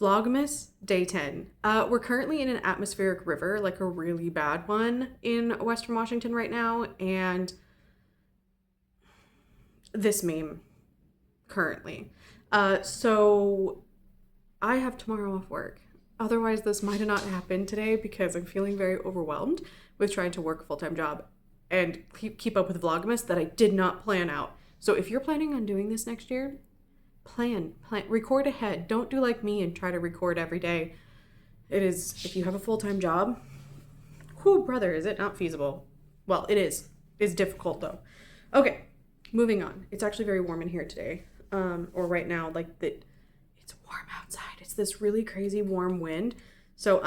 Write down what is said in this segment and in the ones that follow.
Vlogmas day 10. We're currently in an atmospheric river, like a really bad one in Western Washington right now, and this meme currently. So I have tomorrow off work. Otherwise, this might have not happened today because I'm feeling very overwhelmed with trying to work a full-time job and keep up with Vlogmas that I did not plan out. So if you're planning on doing this next year, plan, record ahead. Don't do like me and try to record every day. It is, if you have a full-time job, whew, brother, is it not feasible? Well, it is. It's difficult though. Okay, moving on. It's actually very warm in here today. Or right now, like it's warm outside. It's this really crazy warm wind. So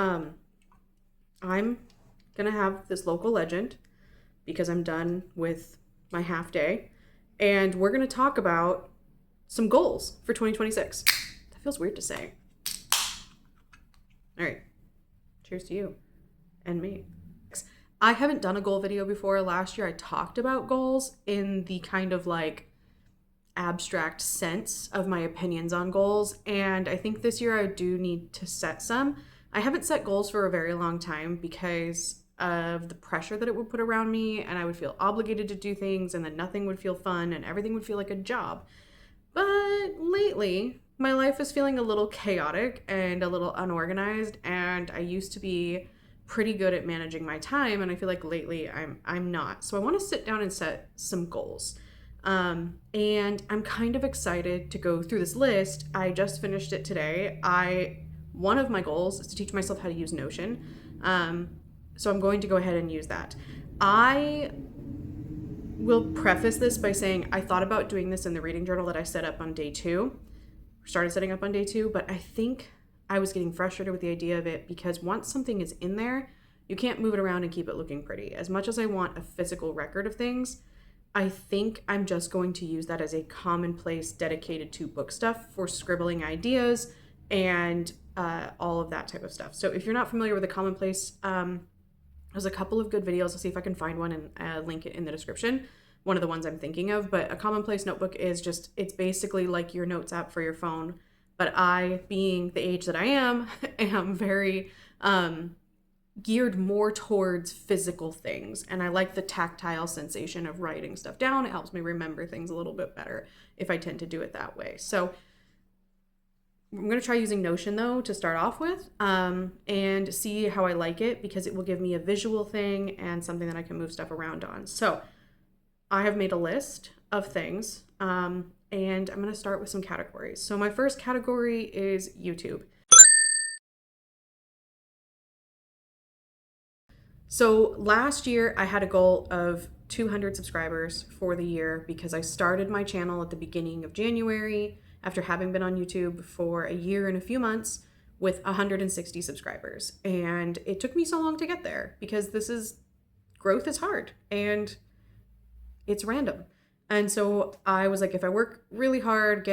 I'm gonna have this local legend because I'm done with my half day, and we're gonna talk about some goals for 2026. That feels weird to say. All right, cheers to you and me. I haven't done a goal video before. Last year I talked about goals in the kind of like abstract sense of my opinions on goals, and I think this year I do need to set some. I haven't set goals for a very long time because of the pressure that it would put around me, and I would feel obligated to do things, and then nothing would feel fun and everything would feel like a job. But lately my life is feeling a little chaotic and a little unorganized, and I used to be pretty good at managing my time, and I feel like lately I'm not. So I want to sit down and set some goals. And I'm kind of excited to go through this list. I just finished it today. One of my goals is to teach myself how to use Notion. So I'm going to go ahead and use that. I will preface this by saying I thought about doing this in the reading journal that I set up on day 2. Started setting up on day 2, but I think I was getting frustrated with the idea of it because once something is in there, you can't move it around and keep it looking pretty. As much as I want a physical record of things, I think I'm just going to use that as a commonplace dedicated to book stuff for scribbling ideas and all of that type of stuff. So if you're not familiar with a commonplace, there's a couple of good videos. I'll see if I can find one and link it in the description. One of the ones I'm thinking of, but a commonplace notebook is just, it's basically like your notes app for your phone. But I, being the age that I am very geared more towards physical things, and I like the tactile sensation of writing stuff down. It helps me remember things a little bit better if I tend to do it that way. So I'm going to try using Notion though to start off with, and see how I like it, because it will give me a visual thing and something that I can move stuff around on. So I have made a list of things, and I'm going to start with some categories. So my first category is YouTube. So last year I had a goal of 200 subscribers for the year because I started my channel at the beginning of January after having been on YouTube for a year and a few months with 160 subscribers. And it took me so long to get there because growth is hard and it's random. And so I was like, if I work really hard,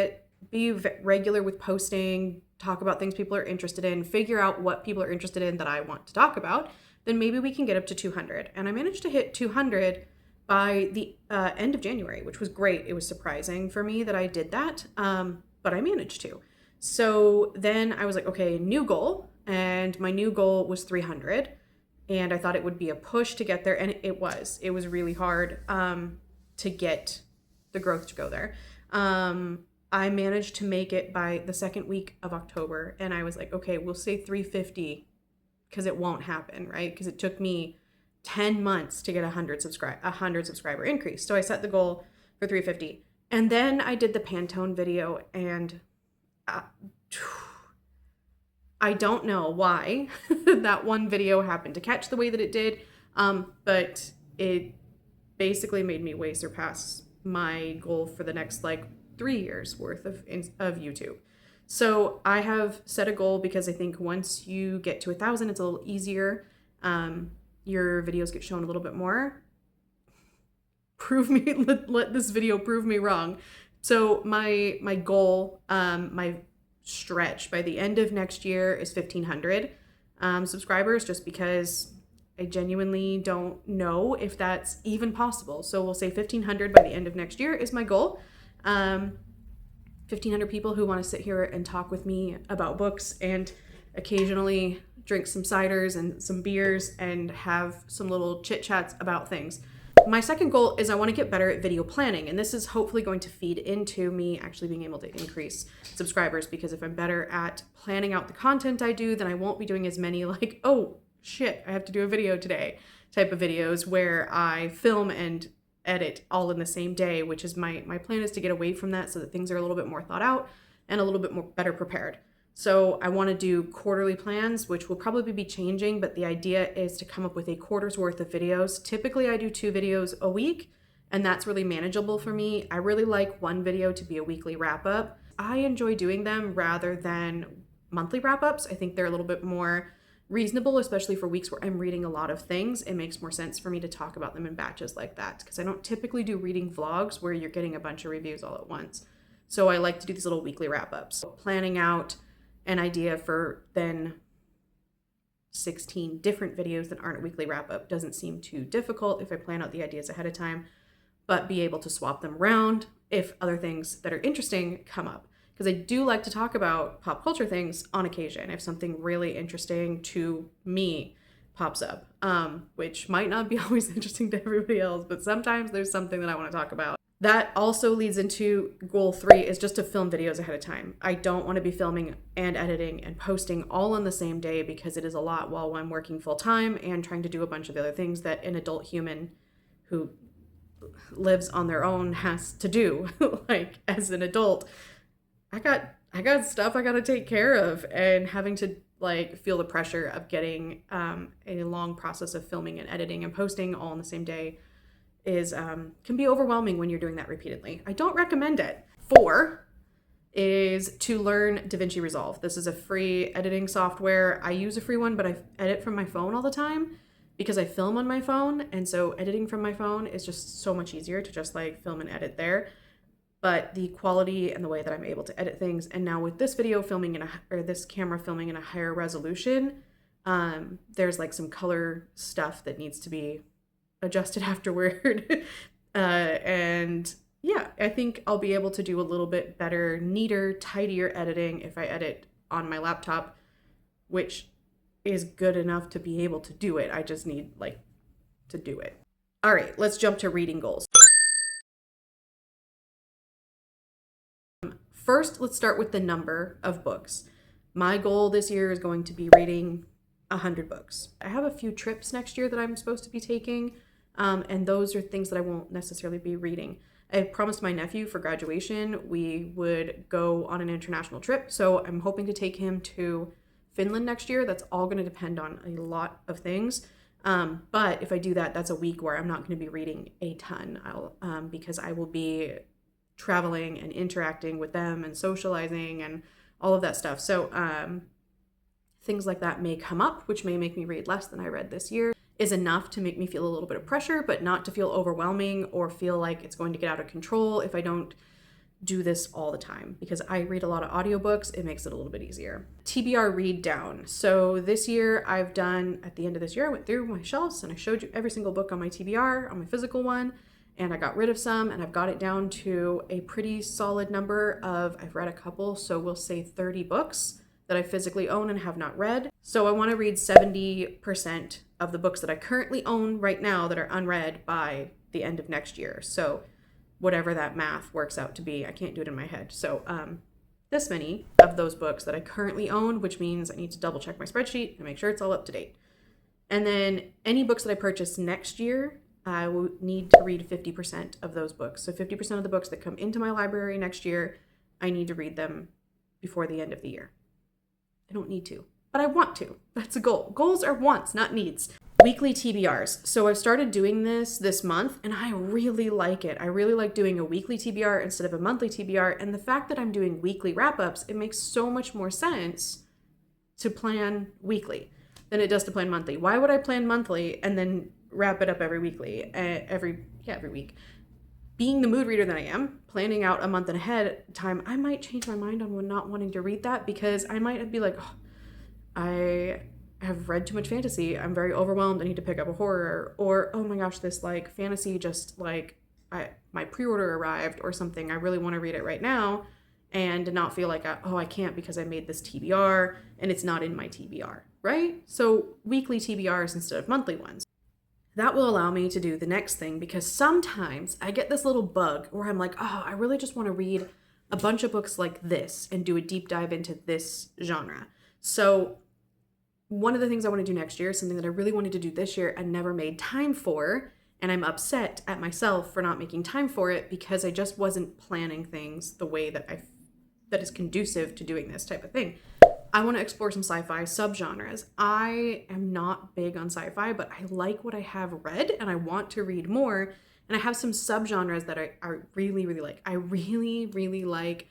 be regular with posting, talk about things people are interested in, figure out what people are interested in that I want to talk about, then maybe we can get up to 200. And I managed to hit 200 by the end of January, which was great. It was surprising for me that I did that, but I managed to. So then I was like, okay, new goal. And my new goal was 300. And I thought it would be a push to get there. And it was. It was really hard to get the growth to go there. I managed to make it by the second week of October. And I was like, okay, we'll say 350 because it won't happen, right? Because it took me 10 months to get a 100 subscriber increase. So I set the goal for 350. And then I did the Pantone video, and I don't know why that one video happened to catch the way that it did, but it basically made me way surpass my goal for the next 3 years worth of YouTube. So I have set a goal because I think once you get to 1,000, it's a little easier. Your videos get shown a little bit more. Let this video prove me wrong. So my goal, my stretch by the end of next year is 1,500 subscribers, just because I genuinely don't know if that's even possible. So we'll say 1,500 by the end of next year is my goal. 1,500 people who want to sit here and talk with me about books and occasionally drink some ciders and some beers and have some little chit chats about things. My second goal is I want to get better at video planning, and this is hopefully going to feed into me actually being able to increase subscribers, because if I'm better at planning out the content I do, then I won't be doing as many like, oh shit, I have to do a video today type of videos where I film and edit all in the same day, which is my plan is to get away from that so that things are a little bit more thought out and a little bit more better prepared. So I want to do quarterly plans, which will probably be changing, but the idea is to come up with a quarter's worth of videos. Typically I do 2 videos a week, and that's really manageable for me. I really like one video to be a weekly wrap up. I enjoy doing them rather than monthly wrap ups. I think they're a little bit more reasonable, especially for weeks where I'm reading a lot of things. It makes more sense for me to talk about them in batches like that, because I don't typically do reading vlogs where you're getting a bunch of reviews all at once. So I like to do these little weekly wrap ups. Planning out an idea for then 16 different videos that aren't a weekly wrap up doesn't seem too difficult if I plan out the ideas ahead of time, but be able to swap them around if other things that are interesting come up. Because I do like to talk about pop culture things on occasion if something really interesting to me pops up, which might not be always interesting to everybody else, but sometimes there's something that I want to talk about. That also leads into goal 3, is just to film videos ahead of time. I don't want to be filming and editing and posting all on the same day, because it is a lot while I'm working full time and trying to do a bunch of other things that an adult human who lives on their own has to do. Like, as an adult, I got stuff I got to take care of, and having to like feel the pressure of getting a long process of filming and editing and posting all on the same day is can be overwhelming when you're doing that repeatedly. I don't recommend it. 4 is to learn DaVinci Resolve. This is a free editing software. I use a free one, but I edit from my phone all the time because I film on my phone, and so editing from my phone is just so much easier to just like film and edit there. But the quality and the way that I'm able to edit things, and now with this video filming this camera filming in a higher resolution, there's like some color stuff that needs to be adjusted afterward. And yeah, I think I'll be able to do a little bit better, neater, tidier editing if I edit on my laptop, which is good enough to be able to do it. I just need like to do it. All right, let's jump to reading goals. First, let's start with the number of books. My goal this year is going to be reading 100 books. I have a few trips next year that I'm supposed to be taking, and those are things that I won't necessarily be reading. I promised my nephew for graduation we would go on an international trip, so I'm hoping to take him to Finland next year. That's all going to depend on a lot of things, but if I do that, that's a week where I'm not going to be reading a ton, because I will be traveling and interacting with them and socializing and all of that stuff. So things like that may come up, which may make me read less than I read this year. Is enough to make me feel a little bit of pressure, but not to feel overwhelming or feel like it's going to get out of control if I don't do this all the time. Because I read a lot of audiobooks, it makes it a little bit easier. TBR read down. So this year I've done, at the end of this year, I went through my shelves and I showed you every single book on my TBR, on my physical one, and I got rid of some, and I've got it down to a pretty solid number of, I've read a couple, so we'll say 30 books that I physically own and have not read. So I want to read 70% of the books that I currently own right now that are unread by the end of next year. So whatever that math works out to be, I can't do it in my head. So this many of those books that I currently own, which means I need to double check my spreadsheet and make sure it's all up to date. And then any books that I purchase next year, I will need to read 50% of those books. So 50% of the books that come into my library next year, I need to read them before the end of the year. I don't need to, but I want to. That's a goal. Goals are wants, not needs. Weekly TBRs. So I've started doing this month, and I really like it. I really like doing a weekly TBR instead of a monthly TBR. And the fact that I'm doing weekly wrap-ups, it makes so much more sense to plan weekly than it does to plan monthly. Why would I plan monthly and then wrap it up every week? Being the mood reader that I am, planning out a month and ahead time, I might change my mind on not wanting to read that, because I might be like, oh, I have read too much fantasy. I'm very overwhelmed. I need to pick up a horror. Or, oh my gosh, this like fantasy just like my pre-order arrived or something. I really want to read it right now. and not feel like, oh, I can't because I made this TBR and it's not in my TBR, right? So weekly TBRs instead of monthly ones. That will allow me to do the next thing, because sometimes I get this little bug where I'm like, oh, I really just want to read a bunch of books like this and do a deep dive into this genre. So one of the things I want to do next year is something that I really wanted to do this year and never made time for. And I'm upset at myself for not making time for it, because I just wasn't planning things the way that that is conducive to doing this type of thing. I want to explore some sci-fi subgenres. I am not big on sci-fi, but I like what I have read and I want to read more. And I have some subgenres that I really, really like. I really, really like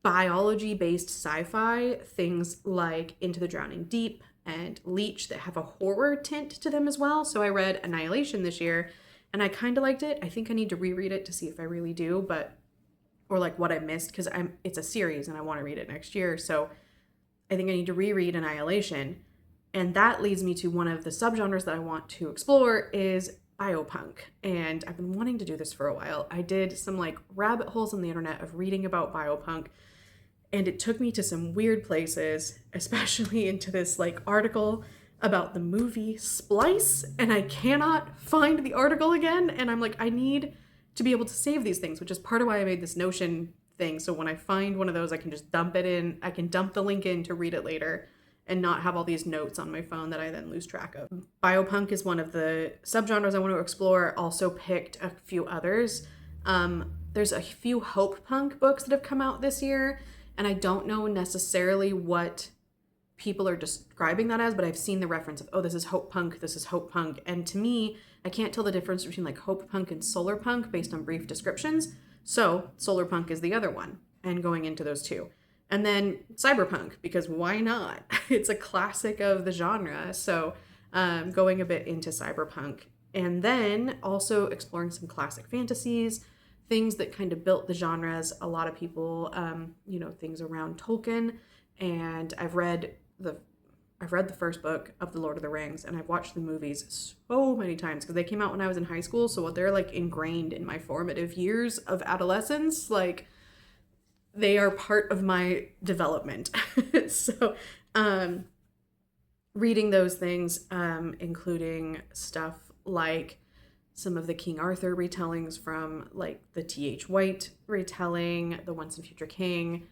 biology-based sci-fi, things like Into the Drowning Deep and Leech that have a horror tint to them as well. So I read Annihilation this year and I kind of liked it. I think I need to reread it to see if I really do, or like what I missed, because it's a series and I want to read it next year. So I think I need to reread Annihilation. And that leads me to one of the subgenres that I want to explore is biopunk. And I've been wanting to do this for a while. I did some like rabbit holes on the internet of reading about biopunk, and it took me to some weird places, especially into this like article about the movie Splice, and I cannot find the article again. And I'm like, I need to be able to save these things, which is part of why I made this Notion thing. So when I find one of those, I can just dump it in. I can dump the link in to read it later and not have all these notes on my phone that I then lose track of. Biopunk is one of the subgenres I want to explore. Also picked a few others. There's a few hope punk books that have come out this year, and I don't know necessarily what people are describing that as, but I've seen the reference of, oh, this is hope punk, this is hope punk. And to me, I can't tell the difference between like hope punk and solar punk based on brief descriptions. So solar punk is the other one, and going into those two. And then cyberpunk, because why not? It's a classic of the genre. So going a bit into cyberpunk, and then also exploring some classic fantasies, things that kind of built the genres. A lot of people, things around Tolkien, and I've read the first book of The Lord of the Rings, and I've watched the movies so many times because they came out when I was in high school. So they're like ingrained in my formative years of adolescence. Like they are part of my development. So reading those things, including stuff like some of the King Arthur retellings from like the T.H. White retelling, the Once and Future King,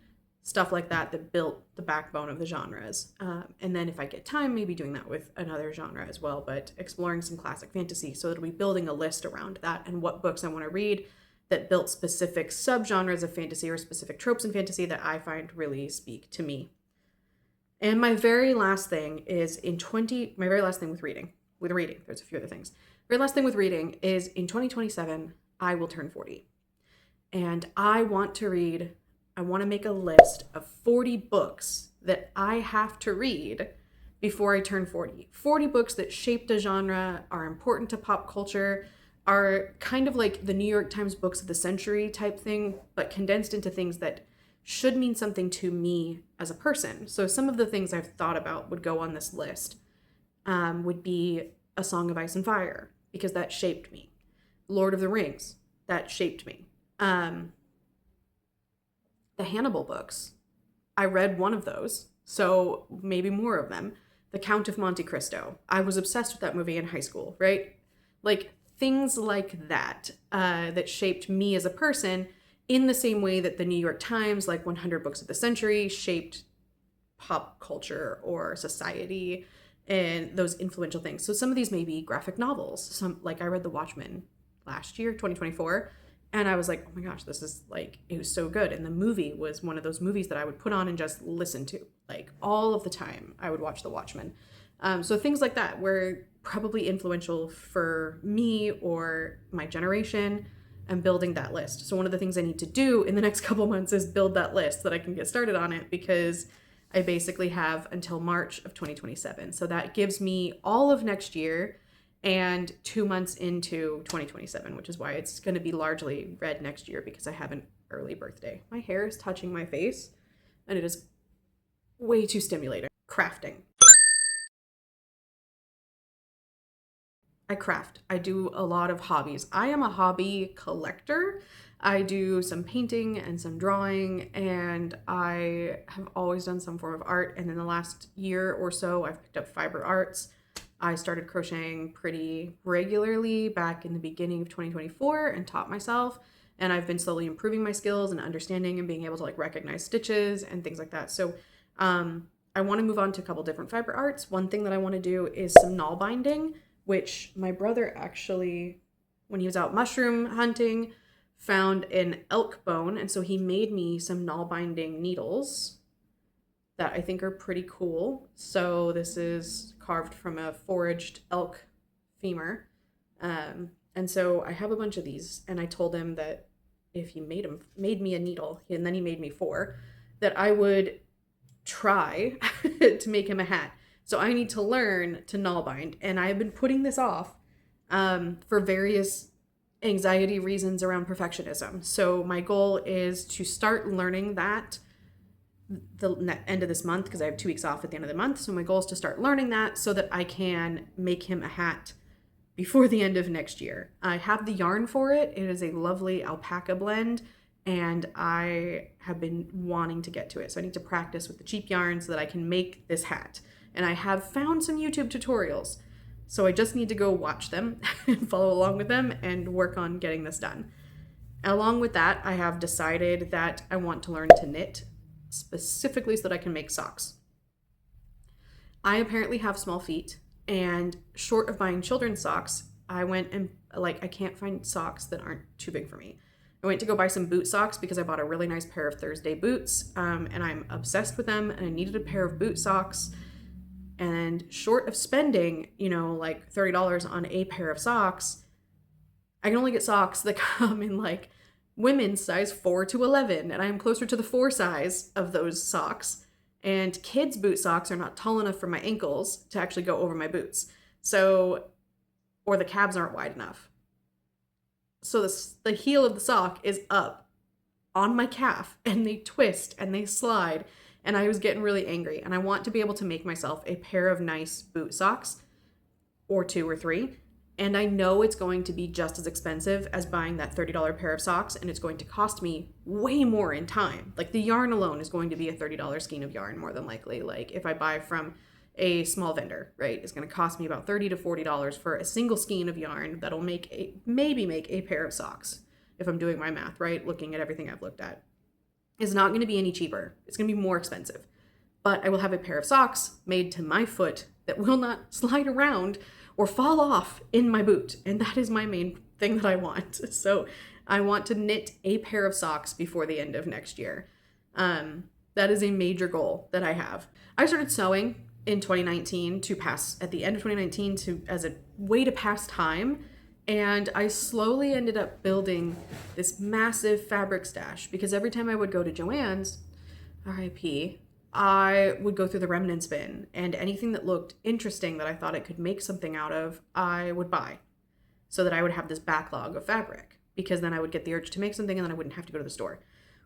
stuff like that built the backbone of the genres. And then if I get time, maybe doing that with another genre as well, but exploring some classic fantasy. So it'll be building a list around that and what books I want to read that built specific subgenres of fantasy or specific tropes in fantasy that I find really speak to me. And my very last thing is my very last thing with reading, there's a few other things. Very last thing with reading is in 2027, I will turn 40. And I want to make a list of 40 books that I have to read before I turn 40. 40 books that shaped a genre, are important to pop culture, are kind of like the New York Times books of the century type thing, but condensed into things that should mean something to me as a person. So some of the things I've thought about would go on this list would be A Song of Ice and Fire, because that shaped me. Lord of the Rings, that shaped me. The Hannibal books, I read one of those, so maybe more of them. The Count of Monte Cristo, I was obsessed with that movie in high school, right? Like things like that, that shaped me as a person in the same way that the New York Times, like 100 Books of the Century, shaped pop culture or society and those influential things. So some of these may be graphic novels. Like I read The Watchmen last year, 2024, and I was like, oh my gosh, this is like, it was so good. And the movie was one of those movies that I would put on and just listen to. Like all of the time I would watch The Watchmen. So things like that were probably influential for me or my generation, and building that list. So one of the things I need to do in the next couple months is build that list so that I can get started on it, because I basically have until March of 2027. So that gives me all of next year and 2 months into 2027, which is why it's going to be largely read next year, because I have an early birthday. My hair is touching my face and it is way too stimulating. Crafting. I craft. I do a lot of hobbies. I am a hobby collector. I do some painting and some drawing, and I have always done some form of art. And in the last year or so, I've picked up fiber arts. I started crocheting pretty regularly back in the beginning of 2024 and taught myself. And I've been slowly improving my skills and understanding and being able to like recognize stitches and things like that. So I want to move on to a couple different fiber arts. One thing that I want to do is some nail binding, which my brother actually, when he was out mushroom hunting, found an elk bone. And so he made me some nail binding needles that I think are pretty cool. So this is carved from a foraged elk femur. And so I have a bunch of these, and I told him that if he made me a needle, and then he made me 4, that I would try to make him a hat. So I need to learn to nail bind, and I have been putting this off for various anxiety reasons around perfectionism. So my goal is to start learning that the end of this month, because I have 2 weeks off at the end of the month. So my goal is to start learning that so that I can make him a hat before the end of next year. I have the yarn for it. It is a lovely alpaca blend, and I have been wanting to get to it. So I need to practice with the cheap yarn so that I can make this hat. And I have found some YouTube tutorials. So I just need to go watch them and follow along with them and work on getting this done. Along with that, I have decided that I want to learn to knit, specifically so that I can make socks. I apparently have small feet, and short of buying children's socks, I went and I can't find socks that aren't too big for me. I went to go buy some boot socks because I bought a really nice pair of Thursday boots, and I'm obsessed with them, and I needed a pair of boot socks. And short of spending, like $30 on a pair of socks, I can only get socks that come in like women's size 4 to 11, and I'm closer to the 4 size of those socks. And kids' boot socks are not tall enough for my ankles to actually go over my boots. So, or the calves aren't wide enough. So the heel of the sock is up on my calf, and they twist and they slide. And I was getting really angry, and I want to be able to make myself a pair of nice boot socks, or 2 or 3. And I know it's going to be just as expensive as buying that $30 pair of socks, and it's going to cost me way more in time. Like the yarn alone is going to be a $30 skein of yarn, more than likely. Like if I buy from a small vendor, right, it's going to cost me about $30 to $40 for a single skein of yarn that'll maybe make a pair of socks, if I'm doing my math right, looking at everything I've looked at. It's not going to be any cheaper. It's going to be more expensive. But I will have a pair of socks made to my foot that will not slide around or fall off in my boot. And that is my main thing that I want. So I want to knit a pair of socks before the end of next year. That is a major goal that I have. I started sewing in 2019 at the end of 2019 as a way to pass time. And I slowly ended up building this massive fabric stash, because every time I would go to Joann's, RIP, I would go through the remnants bin, and anything that looked interesting that I thought I could make something out of, I would buy, so that I would have this backlog of fabric, because then I would get the urge to make something and then I wouldn't have to go to the store.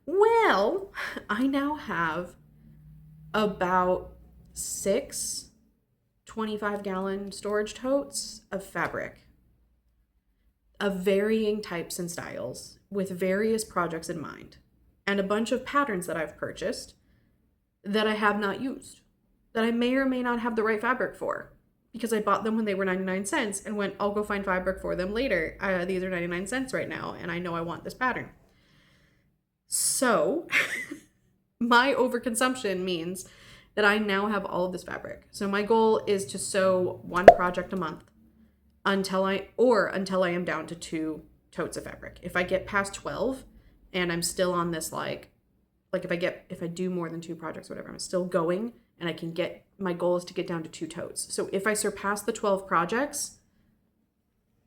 Well, I now have about 6 25-gallon storage totes of fabric of varying types and styles with various projects in mind, and a bunch of patterns that I've purchased that I have not used, that I may or may not have the right fabric for, because I bought them when they were 99 cents and went, I'll go find fabric for them later. These are 99 cents right now, and I know I want this pattern. So my overconsumption means that I now have all of this fabric. So my goal is to sew 1 project a month until I am down to 2 totes of fabric. If I get past 12 and I'm still on this if I do more than 2 projects, whatever, I'm still going, and my goal is to get down to 2 totes. So if I surpass the 12 projects,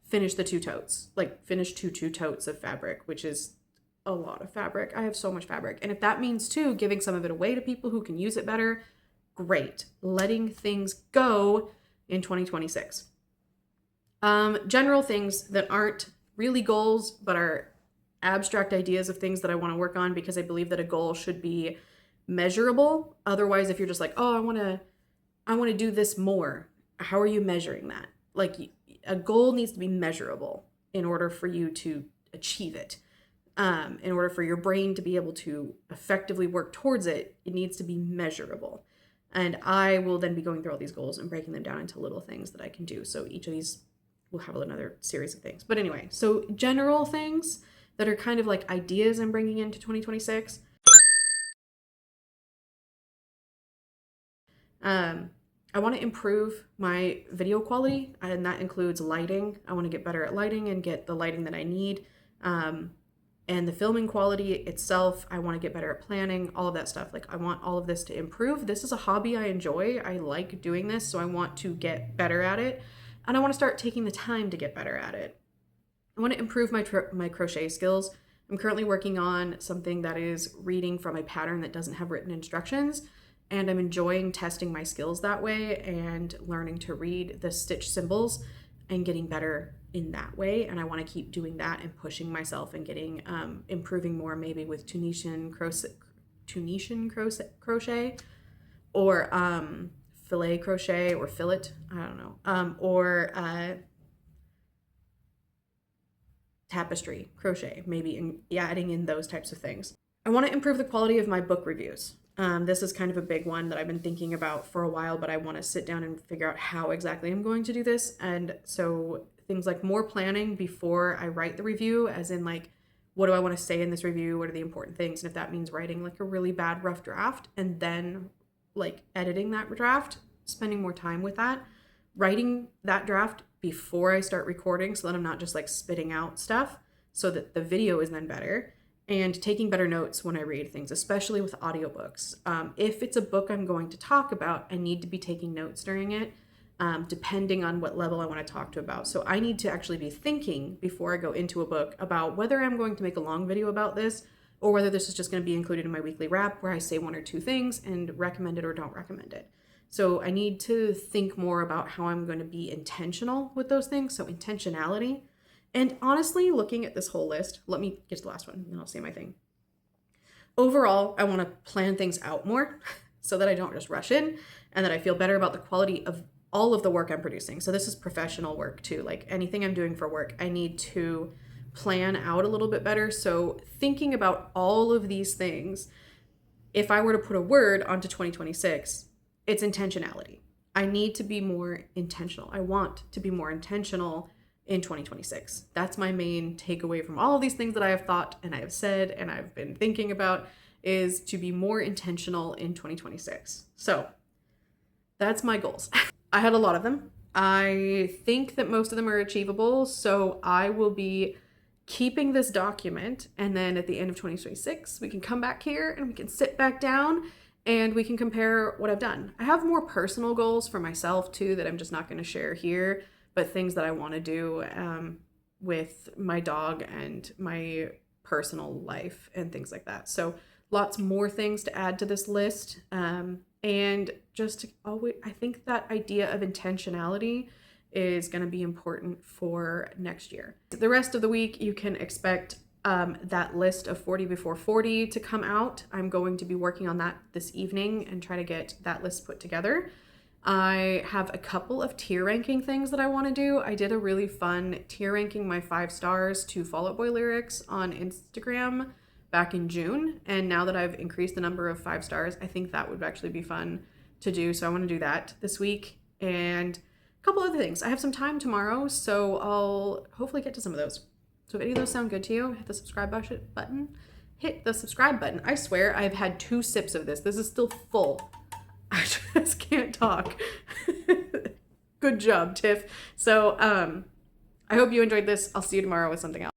finish the 2 totes, finish 2 totes of fabric, which is a lot of fabric. I have so much fabric. And if that means too, giving some of it away to people who can use it better, great. Letting things go in 2026. General things that aren't really goals, but are abstract ideas of things that I want to work on, because I believe that a goal should be measurable. Otherwise, if you're just like, oh, I want to do this more, how are you measuring that? A goal needs to be measurable in order for you to achieve it. In order for your brain to be able to effectively work towards it, it needs to be measurable. And I will then be going through all these goals and breaking them down into little things that I can do. So each of these will have another series of things. But anyway, so general things that are kind of like ideas I'm bringing into 2026. I want to improve my video quality, and that includes lighting. I want to get better at lighting and get the lighting that I need. And the filming quality itself, I want to get better at planning, all of that stuff. Like, I want all of this to improve. This is a hobby I enjoy. I like doing this, so I want to get better at it. And I want to start taking the time to get better at it. I want to improve my crochet skills. I'm currently working on something that is reading from a pattern that doesn't have written instructions. And I'm enjoying testing my skills that way and learning to read the stitch symbols and getting better in that way. And I want to keep doing that and pushing myself and getting improving more, maybe with Tunisian crochet or filet crochet or fillet, I don't know, or tapestry crochet, maybe adding in those types of things. I want to improve the quality of my book reviews. This is kind of a big one that I've been thinking about for a while, but I want to sit down and figure out how exactly I'm going to do this. And so things like more planning before I write the review, as in like, what do I want to say in this review? What are the important things? And if that means writing like a really bad rough draft and then like editing that draft, spending more time with that, writing that draft before I start recording so that I'm not just like spitting out stuff, so that the video is then better. And taking better notes when I read things, especially with audiobooks. If it's a book I'm going to talk about, I need to be taking notes during it, depending on what level I want to talk to about. So I need to actually be thinking before I go into a book about whether I'm going to make a long video about this or whether this is just going to be included in my weekly wrap where I say one or two things and recommend it or don't recommend it. So I need to think more about how I'm going to be intentional with those things. So intentionality. And honestly, looking at this whole list, let me get to the last one and then I'll say my thing. Overall, I want to plan things out more so that I don't just rush in and that I feel better about the quality of all of the work I'm producing. So this is professional work too. Like anything I'm doing for work, I need to plan out a little bit better. So thinking about all of these things, if I were to put a word onto 2026, it's intentionality. I need to be more intentional. I want to be more intentional in 2026. That's my main takeaway from all of these things that I have thought and I have said and I've been thinking about, is to be more intentional in 2026. So that's my goals. I had a lot of them. I think that most of them are achievable. So I will be keeping this document, and then at the end of 2026, we can come back here and we can sit back down and we can compare what I've done. I have more personal goals for myself too that I'm just not going to share here, but things that I want to do with my dog and my personal life and things like that. So lots more things to add to this list. And just always, I think that idea of intentionality is going to be important for next year. The rest of the week, you can expect that list of 40 before 40 to come out. I'm going to be working on that this evening and try to get that list put together. I have a couple of tier ranking things that I want to do. I did a really fun tier ranking my 5 stars to Fall Out Boy lyrics on Instagram back in June. And now that I've increased the number of 5 stars, I think that would actually be fun to do. So I want to do that this week. And a couple other things. I have some time tomorrow, so I'll hopefully get to some of those. So if any of those sound good to you, hit the subscribe button. Hit the subscribe button. I swear I've had 2 sips of this. This is still full. I just can't talk. Good job, Tiff. So I hope you enjoyed this. I'll see you tomorrow with something else.